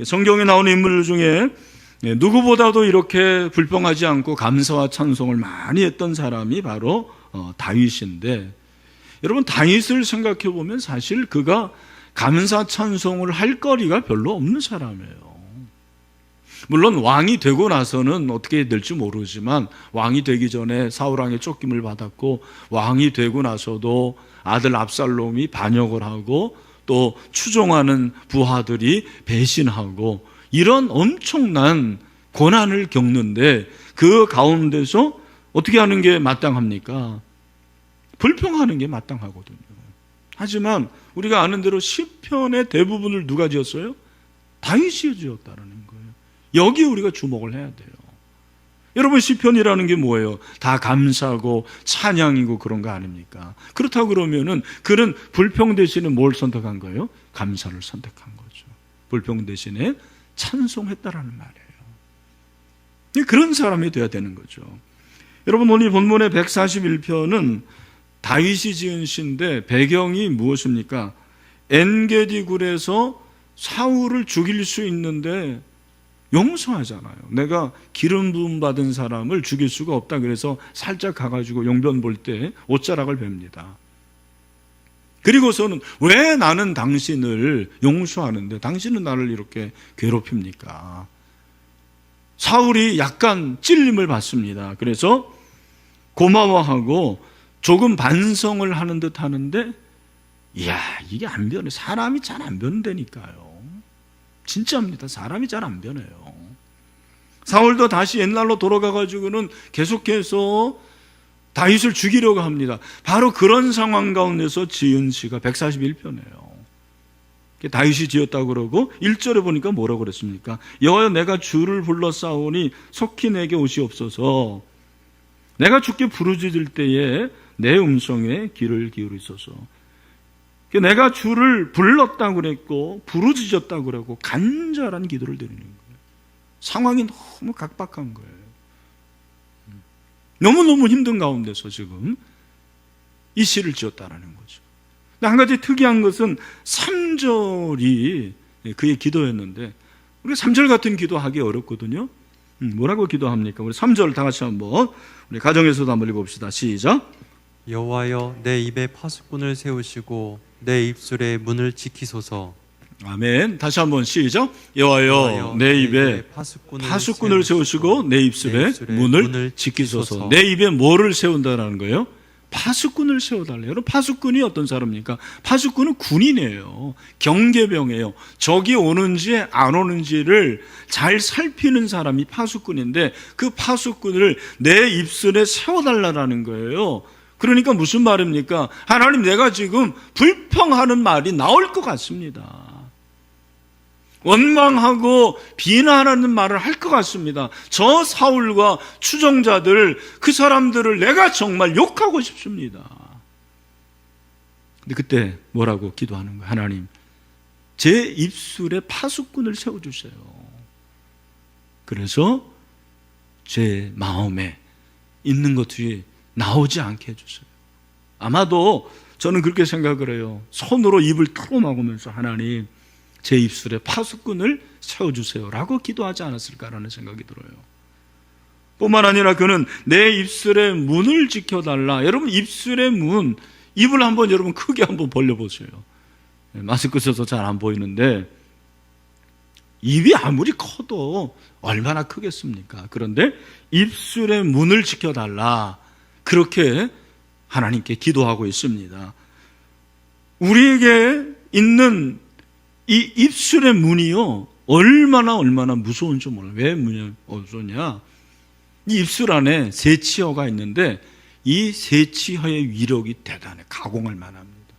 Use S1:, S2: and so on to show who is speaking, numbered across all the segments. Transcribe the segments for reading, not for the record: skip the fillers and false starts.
S1: 성경에 나오는 인물 중에 누구보다도 이렇게 불평하지 않고 감사와 찬송을 많이 했던 사람이 바로 다윗인데, 여러분 다윗을 생각해 보면 사실 그가 감사 찬송을 할 거리가 별로 없는 사람이에요. 물론 왕이 되고 나서는 어떻게 될지 모르지만, 왕이 되기 전에 사울왕의 쫓김을 받았고, 왕이 되고 나서도 아들 압살롬이 반역을 하고 또 추종하는 부하들이 배신하고, 이런 엄청난 고난을 겪는데 그 가운데서 어떻게 하는 게 마땅합니까? 불평하는 게 마땅하거든요. 하지만 우리가 아는 대로 시편의 대부분을 누가 지었어요? 다윗이 지었다는 거예요. 여기 우리가 주목을 해야 돼요. 여러분, 시편이라는 게 뭐예요? 다 감사고 찬양이고 그런 거 아닙니까? 그렇다고 그러면은 그는 불평 대신에 뭘 선택한 거예요? 감사를 선택한 거죠. 불평 대신에 찬송했다라는 말이에요. 그런 사람이 돼야 되는 거죠. 여러분, 오늘 본문의 141편은 다윗이 지은 시인데 배경이 무엇입니까? 엔게디 굴에서 사울을 죽일 수 있는데 용서하잖아요. 내가 기름 부음 받은 사람을 죽일 수가 없다. 그래서 살짝 가가지고 용변 볼 때 옷자락을 뵙니다. 그리고서는 왜 나는 당신을 용서하는데 당신은 나를 이렇게 괴롭힙니까? 사울이 약간 찔림을 받습니다. 그래서 고마워하고 조금 반성을 하는 듯 하는데, 이야, 이게 안 변해. 사람이 잘 안 변다니까요. 진짜입니다. 사람이 잘 안 변해요. 사울도 다시 옛날로 돌아가가지고는 계속해서 다윗을 죽이려고 합니다. 바로 그런 상황 가운데서 지은 시가 141편이에요. 다윗이 지었다고 그러고 1절에 보니까 뭐라고 그랬습니까? 여호와여, 내가 주를 불러 싸우니 속히 내게 오시옵소서. 내가 주께 부르짖을 때에 내 음성에 귀를 기울이소서. 내가 주를 불렀다고 그랬고 부르짖었다고 그러고 간절한 기도를 드리는 거예요. 상황이 너무 각박한 거예요. 너무너무 힘든 가운데서 지금 이 시를 지었다라는 거죠. 한 가지 특이한 것은 3절이 그의 기도였는데, 우리가 3절 같은 기도하기 어렵거든요. 뭐라고 기도합니까? 우리 3절 다 같이 한번 우리 가정에서도 한번 읽어봅시다. 시작.
S2: 여호와여, 내 입에 파수꾼을 세우시고 내 입술의 문을 지키소서.
S1: 아멘. 다시 한번 시작. 여호와여, 내 입에 파수꾼을 세우시고 내 입술의 문을 지키소서. 내 입에 뭐를 세운다라는 거예요? 파수꾼을 세워달래요. 여러분, 파수꾼이 어떤 사람입니까? 파수꾼은 군인이에요. 경계병이에요. 적이 오는지 안 오는지를 잘 살피는 사람이 파수꾼인데, 그 파수꾼을 내 입술에 세워달라는 거예요. 그러니까 무슨 말입니까? 하나님, 내가 지금 불평하는 말이 나올 것 같습니다. 원망하고 비난하는 말을 할 것 같습니다. 저 사울과 추종자들, 그 사람들을 내가 정말 욕하고 싶습니다. 근데 그때 뭐라고 기도하는 거예요? 하나님, 제 입술에 파수꾼을 세워주세요. 그래서 제 마음에 있는 것들이 나오지 않게 해주세요. 아마도 저는 그렇게 생각을 해요. 손으로 입을 털어 막으면서 하나님, 제 입술에 파수꾼을 세워주세요 라고 기도하지 않았을까라는 생각이 들어요. 뿐만 아니라 그는 내 입술의 문을 지켜달라. 여러분, 입술의 문, 입을 한번 여러분 크게 한번 벌려보세요. 마스크 써서 잘 안 보이는데 입이 아무리 커도 얼마나 크겠습니까? 그런데 입술의 문을 지켜달라, 그렇게 하나님께 기도하고 있습니다. 우리에게 있는 이 입술의 문이요, 얼마나 무서운 줄 몰라요. 왜 무서우냐? 이 입술 안에 세치어가 있는데 이 세치어의 위력이 대단해. 가공할 만합니다.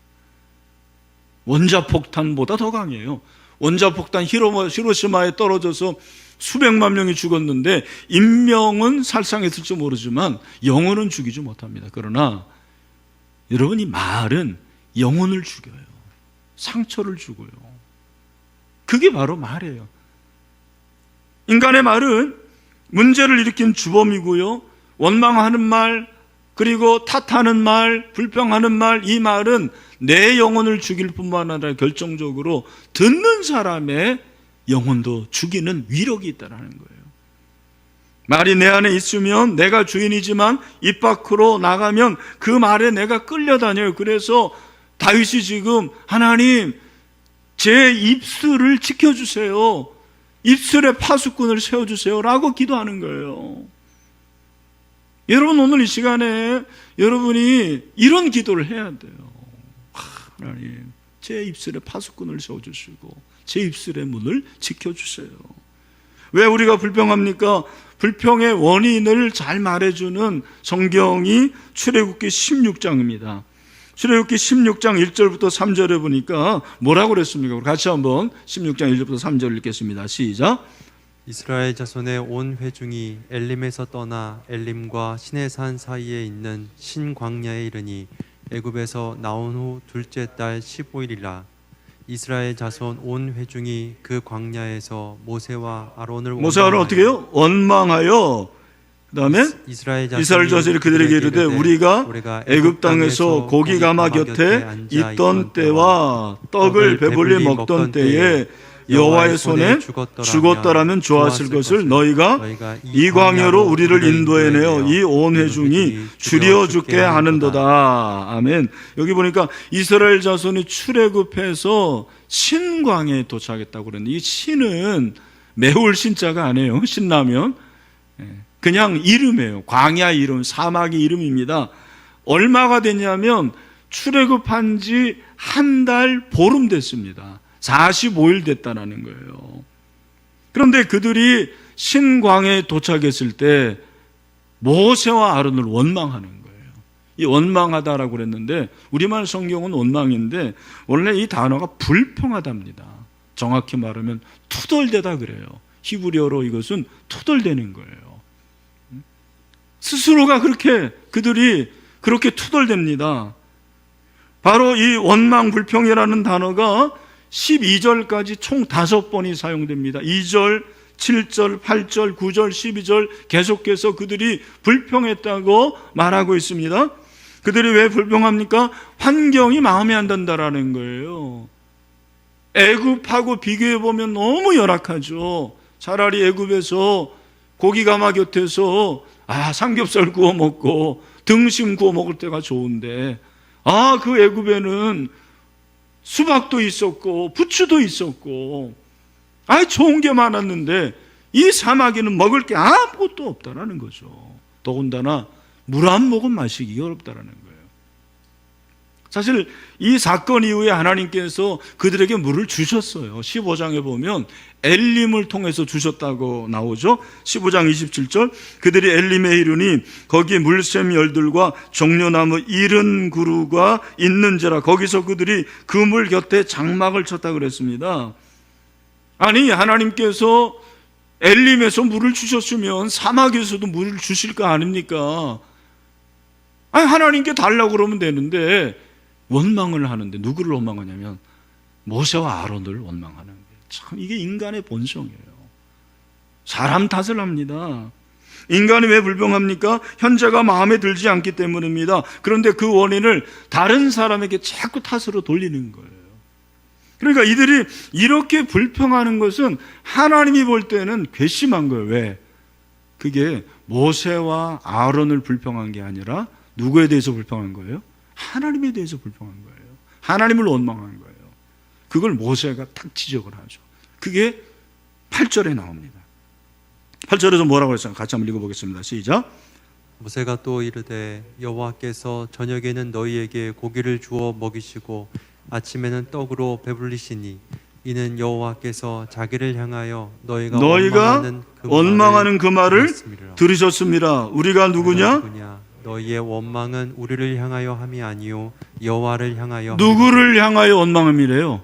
S1: 원자폭탄보다 더 강해요. 원자폭탄 히로시마에 떨어져서 수백만 명이 죽었는데 인명은 살상했을지 모르지만 영혼은 죽이지 못합니다. 그러나 여러분, 이 말은 영혼을 죽여요. 상처를 주고요. 그게 바로 말이에요. 인간의 말은 문제를 일으킨 주범이고요, 원망하는 말, 그리고 탓하는 말, 불평하는 말, 이 말은 내 영혼을 죽일 뿐만 아니라 결정적으로 듣는 사람의 영혼도 죽이는 위력이 있다는 거예요. 말이 내 안에 있으면 내가 주인이지만 입 밖으로 나가면 그 말에 내가 끌려다녀요. 그래서 다윗이 지금 하나님 제 입술을 지켜주세요. 입술에 파수꾼을 세워주세요 라고 기도하는 거예요. 여러분 오늘 이 시간에 여러분이 이런 기도를 해야 돼요. 하나님 제 입술에 파수꾼을 세워주시고 제 입술의 문을 지켜주세요. 왜 우리가 불평합니까? 불평의 원인을 잘 말해주는 성경이 출애굽기 16장입니다. 출애굽기 16장 1절부터 3절에 보니까 뭐라고 그랬습니까? 같이 한번 16장 1절부터 3절 읽겠습니다. 시작.
S2: 이스라엘 자손의 온 회중이 엘림에서 떠나 엘림과 시내산 사이에 있는 신광야에 이르니 애굽에서 나온 후 둘째 달 15일이라. 이스라엘 자손 온 회중이 그 광야에서 모세와 아론을
S1: 어떻게 해요? 원망하여 그다음에 이스라엘 자손이 그들에게 이르되 우리가 애굽 땅에서 고기 가마 곁에 있던 때와 떡을 배불리 먹던 때에 여호와의 손에 죽었더라면 좋았을 것을 너희가 이 광야로 우리를 인도해내어 이 온 회중이 줄여 죽게 하는도다. 아멘. 여기 보니까 이스라엘 자손이 출애굽해서 신광야에 도착했다고 그랬는데 이 신은 매울 신자가 아니에요. 신라면 그냥 이름이에요. 광야 이름, 사막의 이름입니다. 얼마가 됐냐면 출애굽한 지 한 달 보름 됐습니다. 45일 됐다는 거예요. 그런데 그들이 신광야에 도착했을 때 모세와 아론을 원망하는 거예요. 이 원망하다라고 그랬는데 우리말 성경은 원망인데 원래 이 단어가 불평하답니다. 정확히 말하면 투덜대다 그래요. 히브리어로 이것은 투덜대는 거예요. 스스로가 그들이 그렇게 투덜댑니다. 바로 이 원망 불평이라는 단어가 12절까지 총 5번이 사용됩니다. 2절, 7절, 8절, 9절, 12절 계속해서 그들이 불평했다고 말하고 있습니다. 그들이 왜 불평합니까? 환경이 마음에 안 든다라는 거예요. 애굽하고 비교해보면 너무 열악하죠. 차라리 애굽에서 고기 가마 곁에서 삼겹살 구워 먹고 등심 구워 먹을 때가 좋은데 그 애굽에는 수박도 있었고 부추도 있었고 좋은 게 많았는데 이 사막에는 먹을 게 아무것도 없다라는 거죠. 더군다나 물 한 모금 마시기 어렵다라는 거예요. 사실 이 사건 이후에 하나님께서 그들에게 물을 주셨어요. 15장에 보면 엘림을 통해서 주셨다고 나오죠. 15장 27절 그들이 엘림에 이르니 거기에 물샘 열들과 종려나무 70그루가 있는지라 거기서 그들이 그 물 곁에 장막을 쳤다 그랬습니다. 아니 하나님께서 엘림에서 물을 주셨으면 사막에서도 물을 주실 거 아닙니까? 하나님께 달라고 그러면 되는데 원망을 하는데 누구를 원망하냐면 모세와 아론을 원망하는 거예요. 참 이게 인간의 본성이에요. 사람 탓을 합니다. 인간이 왜 불평합니까? 현재가 마음에 들지 않기 때문입니다. 그런데 그 원인을 다른 사람에게 자꾸 탓으로 돌리는 거예요. 그러니까 이들이 이렇게 불평하는 것은 하나님이 볼 때는 괘씸한 거예요. 왜? 그게 모세와 아론을 불평한 게 아니라 누구에 대해서 불평한 거예요? 하나님에 대해서 불평한 거예요. 하나님을 원망한 거예요. 그걸 모세가 탁 지적을 하죠. 그게 8절에 나옵니다. 8절에서 뭐라고 했어요? 같이 한번 읽어보겠습니다. 시작.
S2: 모세가 또 이르되 여호와께서 저녁에는 너희에게 고기를 주어 먹이시고 아침에는 떡으로 배불리시니 이는 여호와께서 자기를 향하여 너희가 원망하는 그 말을 들으셨습니다. 우리가 누구냐? 너희의 원망은 우리를 향하여 함이 아니요 여호와를 향하여.
S1: 누구를 향하여 원망함이래요?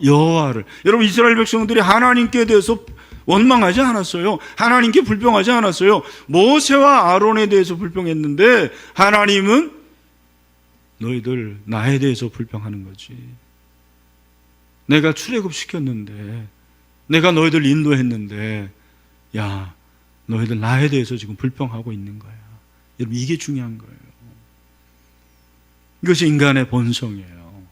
S1: 여호와를. 여러분 이스라엘 백성들이 하나님께 대해서 원망하지 않았어요. 하나님께 불평하지 않았어요. 모세와 아론에 대해서 불평했는데 하나님은 너희들 나에 대해서 불평하는 거지. 내가 출애굽시켰는데 내가 너희들 인도했는데 야 너희들 나에 대해서 지금 불평하고 있는 거야. 여러분 이게 중요한 거예요. 이것이 인간의 본성이에요.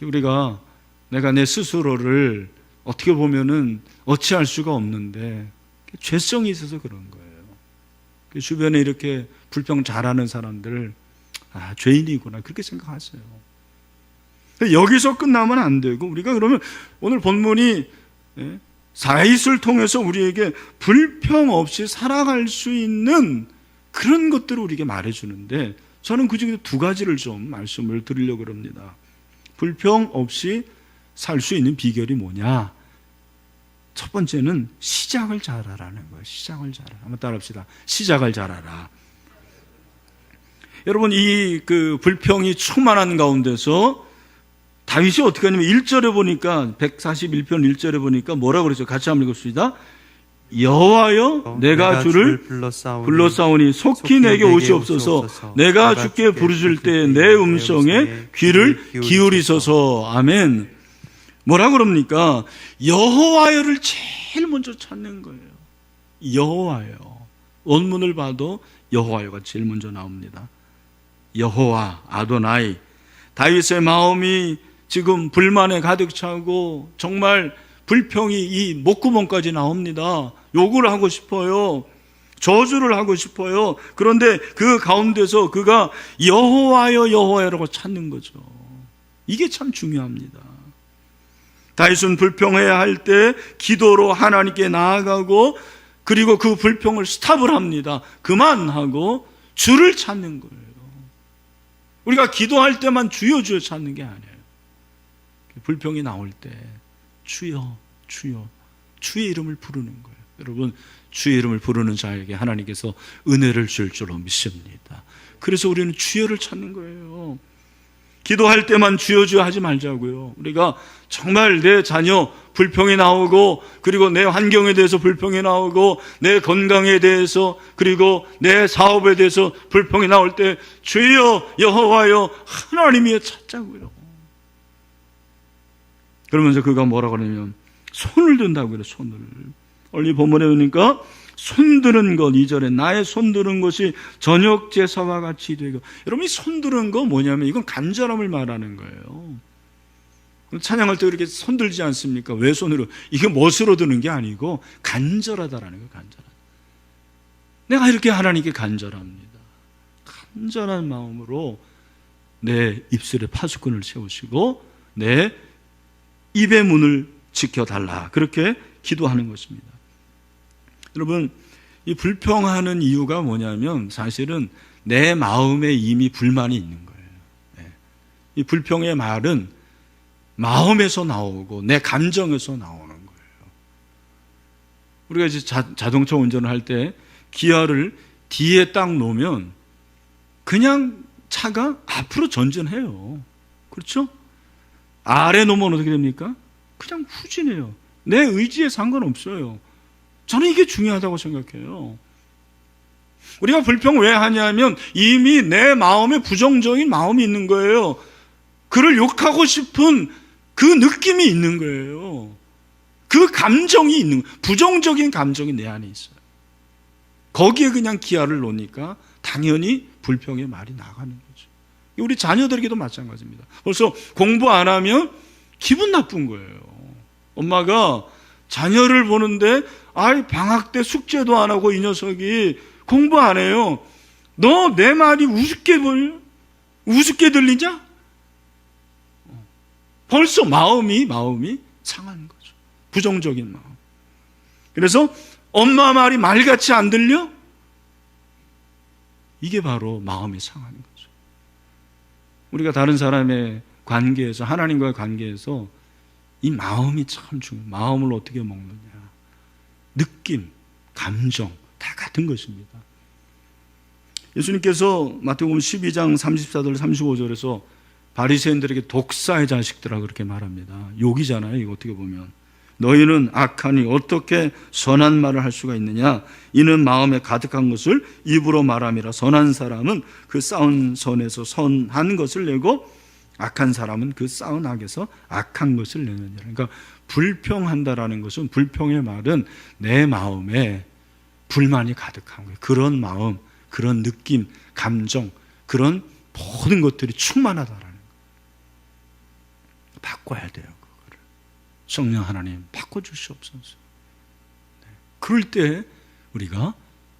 S1: 우리가 내가 내 스스로를 어떻게 보면은 어찌할 수가 없는데 죄성이 있어서 그런 거예요. 주변에 이렇게 불평 잘하는 사람들, 죄인이구나 그렇게 생각하세요. 여기서 끝나면 안 되고, 우리가 그러면 오늘 본문이 다윗을 통해서 우리에게 불평 없이 살아갈 수 있는 그런 것들을 우리에게 말해주는데, 저는 그 중에 두 가지를 좀 말씀을 드리려고 합니다. 불평 없이 살 수 있는 비결이 뭐냐? 첫 번째는 시작을 잘하라는 거예요. 시작을 잘하라. 한번 따라합시다. 시작을 잘하라. 여러분, 이 불평이 충만한 가운데서 다윗이 어떻게 하냐면 1절에 보니까 141편 1절에 보니까 뭐라고 그러죠? 같이 한번 읽읍시다. 여호와여 내가 주를 불러싸우니 속히 내게 오시옵소서. 내가 주께 부르실 때 내 음성에 귀를 기울이소서. 아멘. 뭐라 그럽니까? 여호와여를 제일 먼저 찾는 거예요. 여호와여. 원문을 봐도 여호와여가 제일 먼저 나옵니다. 여호와 아도나이. 다윗의 마음이 지금 불만에 가득 차고 정말 불평이 이 목구멍까지 나옵니다. 욕을 하고 싶어요. 저주를 하고 싶어요. 그런데 그 가운데서 그가 여호와여 여호와여라고 찾는 거죠. 이게 참 중요합니다. 다윗은 불평해야 할 때 기도로 하나님께 나아가고, 그리고 그 불평을 스탑을 합니다. 그만하고 주를 찾는 거예요. 우리가 기도할 때만 주여 주여 찾는 게 아니에요. 불평이 나올 때 주여 주여 주의 이름을 부르는 거예요. 여러분, 주의 이름을 부르는 자에게 하나님께서 은혜를 줄 줄로 믿습니다. 그래서 우리는 주여를 찾는 거예요. 기도할 때만 주여 주여 하지 말자고요. 우리가 정말 내 자녀 불평이 나오고, 그리고 내 환경에 대해서 불평이 나오고, 내 건강에 대해서, 그리고 내 사업에 대해서 불평이 나올 때 주여 여호와여 하나님이여 찾자고요. 그러면서 그가 뭐라고 그러냐면 손을 든다고 그래요. 손을. 원래 본문에 보니까 손 드는 것, 2절에 나의 손 드는 것이 저녁 제사와 같이 되고. 여러분, 이 손 드는 거 뭐냐면 이건 간절함을 말하는 거예요. 찬양할 때 이렇게 손 들지 않습니까? 왜 손으로? 이게 멋으로 드는 게 아니고 간절하다라는 거예요. 간절하다. 내가 이렇게 하나님께 간절합니다. 간절한 마음으로 내 입술에 파수꾼을 세우시고 내 입의 문을 지켜달라, 그렇게 기도하는 것입니다. 여러분, 이 불평하는 이유가 뭐냐면 사실은 내 마음에 이미 불만이 있는 거예요. 이 불평의 말은 마음에서 나오고 내 감정에서 나오는 거예요. 우리가 이제 자동차 운전을 할 때 기어를 뒤에 딱 놓으면 그냥 차가 앞으로 전진해요. 그렇죠? 아래 놓으면 어떻게 됩니까? 그냥 후진해요. 내 의지에 상관없어요. 저는 이게 중요하다고 생각해요. 우리가 불평 왜 하냐면 이미 내 마음에 부정적인 마음이 있는 거예요. 그를 욕하고 싶은 그 느낌이 있는 거예요. 그 감정이 있는 거예요. 부정적인 감정이 내 안에 있어요. 거기에 그냥 기아를 놓으니까 당연히 불평의 말이 나가는 거죠. 우리 자녀들에게도 마찬가지입니다. 벌써 공부 안 하면 기분 나쁜 거예요. 엄마가 자녀를 보는데 방학 때 숙제도 안 하고 이 녀석이 공부 안 해요. 너 내 말이 우습게 보여? 우습게 들리냐? 벌써 마음이 상한 거죠. 부정적인 마음. 그래서 엄마 말이 말같이 안 들려? 이게 바로 마음이 상한 거죠. 우리가 다른 사람의 관계에서, 하나님과의 관계에서 이 마음이 참 중요해요. 마음을 어떻게 먹느냐. 느낌, 감정 다 같은 것입니다. 예수님께서 마태복음 12장 34절 35절에서 바리새인들에게 독사의 자식들아 그렇게 말합니다. 욕이잖아요. 이거 어떻게 보면. 너희는 악하니 어떻게 선한 말을 할 수가 있느냐. 이는 마음에 가득한 것을 입으로 말함이라. 선한 사람은 그 쌓은 선에서 선한 것을 내고 악한 사람은 그 쌓은 악에서 악한 것을 내느니라. 그러니까 불평한다라는 것은, 불평의 말은 내 마음에 불만이 가득한 거예요. 그런 마음, 그런 느낌, 감정, 그런 모든 것들이 충만하다라는 거예요. 바꿔야 돼요. 그거를. 성령 하나님 바꿔주시옵소서. 네. 그럴 때 우리가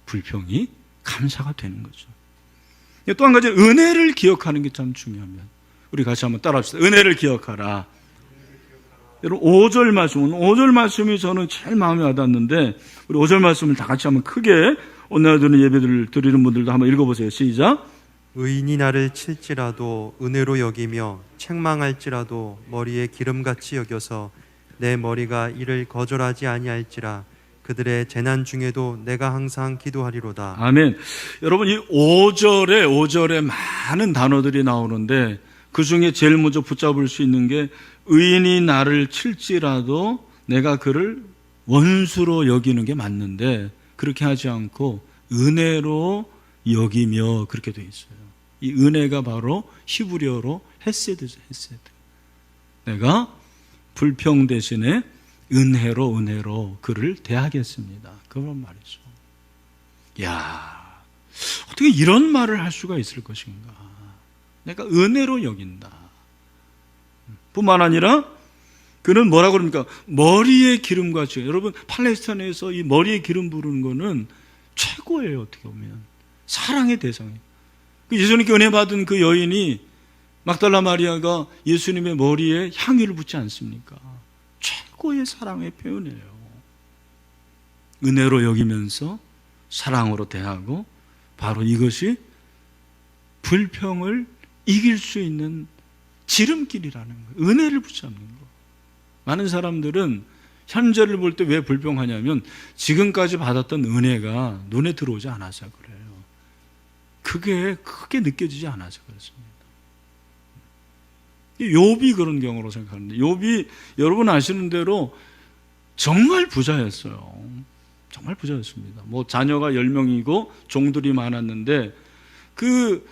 S1: 불평이 감사가 되는 거죠. 또 한 가지 은혜를 기억하는 게 참 중요합니다. 우리 같이 한번 따라합시다. 은혜를 기억하라. 여러분 5절 말씀은 5절 말씀이 저는 제일 마음에 와닿는데 우리 5절 말씀을 다 같이 한번 크게 오늘 드리는 예배를 드리는 분들도 한번 읽어보세요. 시작.
S2: 의인이 나를 칠지라도 은혜로 여기며 책망할지라도 머리에 기름같이 여겨서 내 머리가 이를 거절하지 아니할지라 그들의 재난 중에도 내가 항상 기도하리로다.
S1: 아멘. 여러분 이 5절에 많은 단어들이 나오는데 그 중에 제일 먼저 붙잡을 수 있는 게 의인이 나를 칠지라도 내가 그를 원수로 여기는 게 맞는데 그렇게 하지 않고 은혜로 여기며 그렇게 돼 있어요. 이 은혜가 바로 히브리어로 헤세드죠. 헤세드. 내가 불평 대신에 은혜로 그를 대하겠습니다. 그런 말이죠. 야, 어떻게 이런 말을 할 수가 있을 것인가? 내가 은혜로 여긴다. 뿐만 아니라 그는 뭐라고 그럽니까? 머리에 기름같이. 여러분 팔레스타인에서 이 머리에 기름 부르는 거는 최고예요. 어떻게 보면 사랑의 대상이에요. 예수님께 은혜 받은 그 여인이 막달라 마리아가 예수님의 머리에 향유를 붓지 않습니까? 최고의 사랑의 표현이에요. 은혜로 여기면서 사랑으로 대하고 바로 이것이 불평을 이길 수 있는 지름길이라는 거예요. 은혜를 붙잡는 거. 많은 사람들은 현재를 볼 때 왜 불평하냐면 지금까지 받았던 은혜가 눈에 들어오지 않아서 그래요. 그게 크게 느껴지지 않아서 그렇습니다. 욥이 그런 경우로 생각하는데 욥이 여러분 아시는 대로 정말 부자였어요. 정말 부자였습니다. 뭐 자녀가 10명이고 종들이 많았는데 그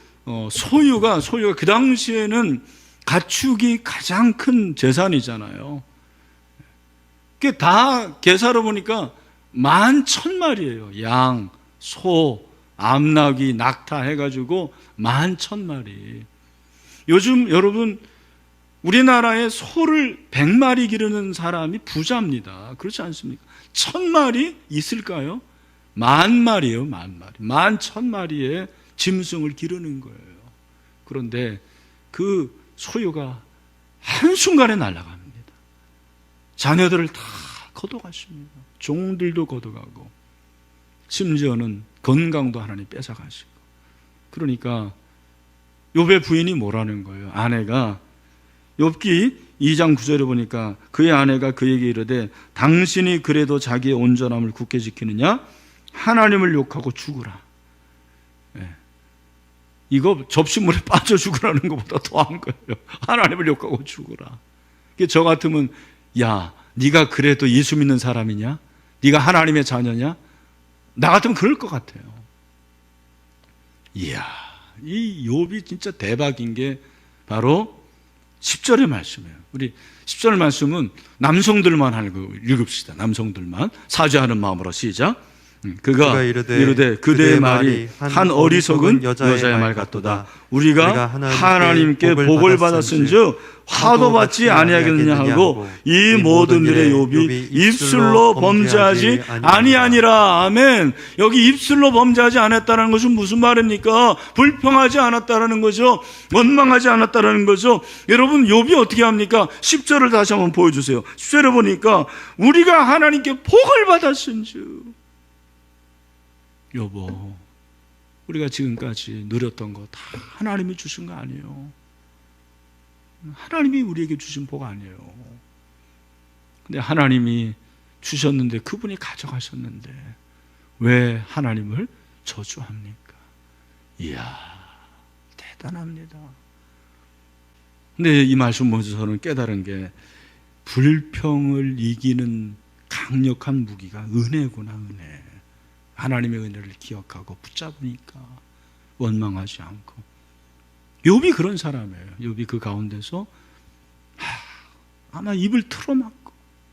S1: 소유가 그 당시에는 가축이 가장 큰 재산이잖아요. 그게 다 계산해 보니까 11,000마리예요. 양, 소, 암나귀, 낙타 해가지고 11,000마리. 요즘 여러분 우리나라에 소를 100마리 기르는 사람이 부자입니다. 그렇지 않습니까? 1,000마리 있을까요? 10,000마리예요. 10,000마리. 11,000마리의 짐승을 기르는 거예요. 그런데 그 소유가 한순간에 날아갑니다. 자녀들을 다 걷어가십니다. 종들도 걷어가고 심지어는 건강도 하나님 뺏어가시고. 그러니까 욥의 부인이 뭐라는 거예요? 아내가 욥기 2장 9절에 보니까 그의 아내가 그에게 이르되 당신이 그래도 자기의 온전함을 굳게 지키느냐? 하나님을 욕하고 죽으라. 네. 이거 접시물에 빠져 죽으라는 것보다 더한 거예요. 하나님을 욕하고 죽으라. 저 같으면 야, 네가 그래도 예수 믿는 사람이냐? 네가 하나님의 자녀냐? 나 같으면 그럴 것 같아요. 이야, 이 욥이 진짜 대박인 게 바로 10절의 말씀이에요. 우리 10절 말씀은 남성들만 읽읍시다. 남성들만 사죄하는 마음으로 시작. 그가 이르되 그대의 말이 한 어리석은 여자의 말 같도다. 우리가 하나님께 복을 받았은즉 화도 받지 아니하겠느냐 하고 이 모든 일에 욥이 입술로 범죄하지 아니하니라. 아멘. 여기 입술로 범죄하지 않았다는 것은 무슨 말입니까? 불평하지 않았다는 거죠. 원망하지 않았다는 거죠. 여러분 욥이 어떻게 합니까? 10절을 다시 한번 보여주세요. 10절에 보니까 우리가 하나님께 복을 받았은즉. 여보, 우리가 지금까지 누렸던 거 다 하나님이 주신 거 아니에요. 하나님이 우리에게 주신 복 아니에요. 근데 하나님이 주셨는데 그분이 가져가셨는데 왜 하나님을 저주합니까? 이야, 대단합니다. 근데 이 말씀 보면서 저는 깨달은 게 불평을 이기는 강력한 무기가 은혜구나, 은혜. 하나님의 은혜를 기억하고 붙잡으니까 원망하지 않고. 욥이 그런 사람이에요. 욥이 그 가운데서 아마 입을 틀어막고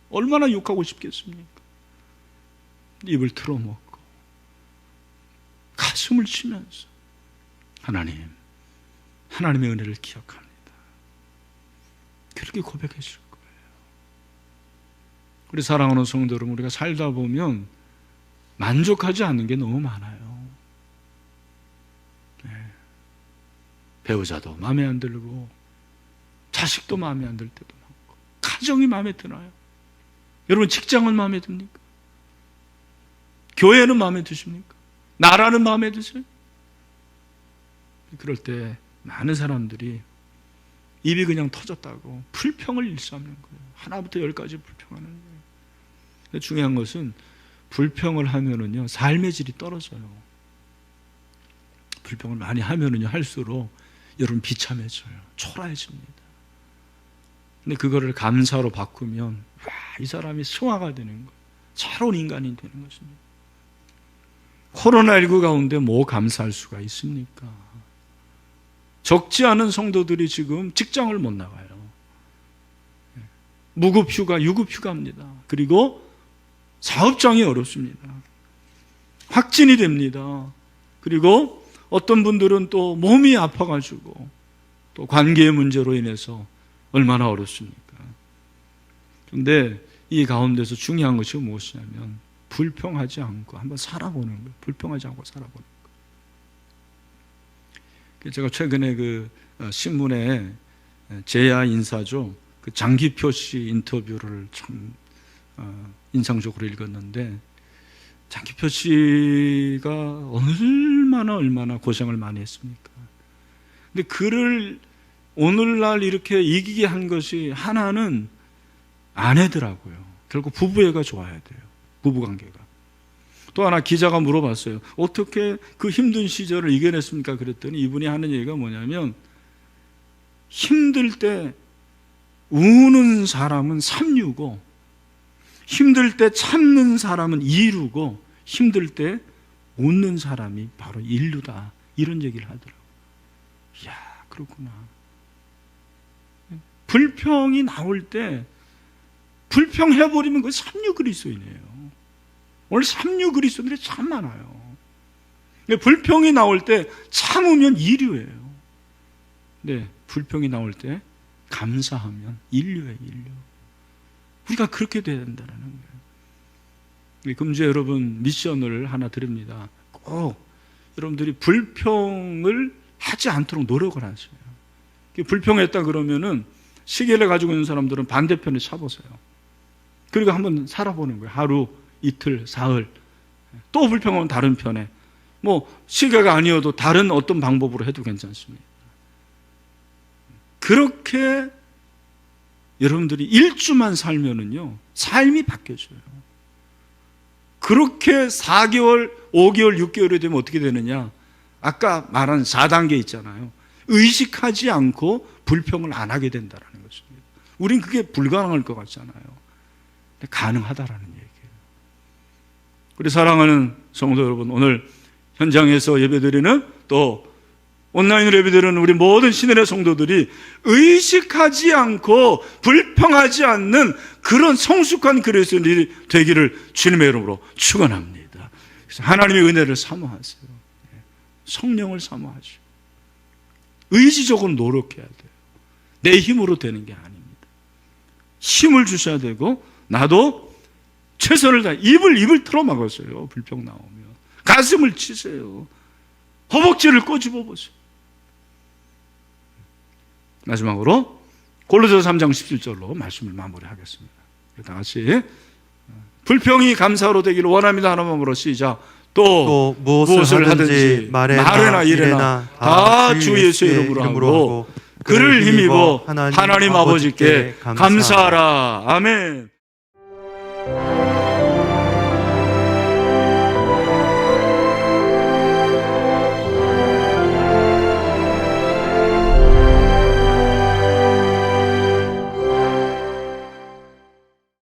S1: 얼마나 욕하고 싶겠습니까? 입을 틀어막고 가슴을 치면서 하나님의 은혜를 기억합니다. 그렇게 고백했을 거예요. 우리 사랑하는 성도 여러분, 우리가 살다 보면 만족하지 않는 게 너무 많아요. 배우자도 마음에 안 들고 자식도 마음에 안 들 때도 많고 가정이 마음에 드나요? 여러분 직장은 마음에 듭니까? 교회는 마음에 드십니까? 나라는 마음에 드세요? 그럴 때 많은 사람들이 입이 그냥 터졌다고 불평을 일삼는 거예요. 하나부터 열까지 불평하는 거예요. 근데 중요한 것은 불평을 하면은요 삶의 질이 떨어져요. 불평을 많이 하면은요 할수록 여러분 비참해져요. 초라해집니다. 근데 그거를 감사로 바꾸면 와, 이 사람이 승화가 되는 거예요. 새로운 인간이 되는 것입니다. 코로나19 가운데 뭐 감사할 수가 있습니까? 적지 않은 성도들이 지금 직장을 못 나가요. 무급휴가, 유급휴가입니다. 그리고 사업장이 어렵습니다. 확진이 됩니다. 그리고 어떤 분들은 또 몸이 아파가지고 또 관계의 문제로 인해서 얼마나 어렵습니까? 그런데 이 가운데서 중요한 것이 무엇이냐면 불평하지 않고 한번 살아보는 거예요. 불평하지 않고 살아보는 거예요. 제가 최근에 그 신문에 제야 인사죠. 그 장기표 씨 인터뷰를 참 인상적으로 읽었는데 장기표 씨가 얼마나 고생을 많이 했습니까? 근데 그를 오늘날 이렇게 이기게 한 것이 하나는 아내더라고요. 결국 부부애가 좋아야 돼요. 부부관계가. 또 하나 기자가 물어봤어요. 어떻게 그 힘든 시절을 이겨냈습니까? 그랬더니 이분이 하는 얘기가 뭐냐면 힘들 때 우는 사람은 삼류고 힘들 때 참는 사람은 이루고 힘들 때 웃는 사람이 바로 인류다. 이런 얘기를 하더라고요. 이야, 그렇구나. 불평이 나올 때 불평해버리면 그 삼류 그리스도인이에요. 오늘 삼류 그리스도인들이 참 많아요. 불평이 나올 때 참으면 이류예요. 네, 불평이 나올 때 감사하면 인류예요, 인류. 우리가 그렇게 돼야 된다는 거예요. 금주에 여러분 미션을 하나 드립니다. 꼭 여러분들이 불평을 하지 않도록 노력을 하세요. 불평했다 그러면은 시계를 가지고 있는 사람들은 반대편에 차보세요. 그리고 한번 살아보는 거예요. 하루, 이틀, 사흘. 또 불평하면 다른 편에. 뭐 시계가 아니어도 다른 어떤 방법으로 해도 괜찮습니다. 그렇게 여러분들이 1주만 살면은요 삶이 바뀌어져요. 그렇게 4개월, 5개월, 6개월이 되면 어떻게 되느냐? 아까 말한 4단계 있잖아요. 의식하지 않고 불평을 안 하게 된다는 것입니다. 우린 그게 불가능할 것 같잖아요. 근데 가능하다라는 얘기예요. 우리 사랑하는 성도 여러분, 오늘 현장에서 예배드리는 또 온라인으로 예배드리는 우리 모든 신의 성도들이 의식하지 않고 불평하지 않는 그런 성숙한 그리스도인이 되기를 주님의 이름으로 축원합니다. 그래서 하나님의 은혜를 사모하세요. 성령을 사모하시고 의지적으로 노력해야 돼요. 내 힘으로 되는 게 아닙니다. 힘을 주셔야 되고 나도 최선을 다해 입을 틀어막았어요. 불평 나오면 가슴을 치세요. 허벅지를 꼬집어 보세요. 마지막으로 골로새서 3장 17절로 말씀을 마무리하겠습니다. 다 같이 불평이 감사로 되기를 원합니다. 하는 마음으로 시작. 또 무엇을 하든지 말에나 이래나 다 주 예수의 이름으로 하고 그를 힘입어 하나님 아버지께 감사하라. 아멘.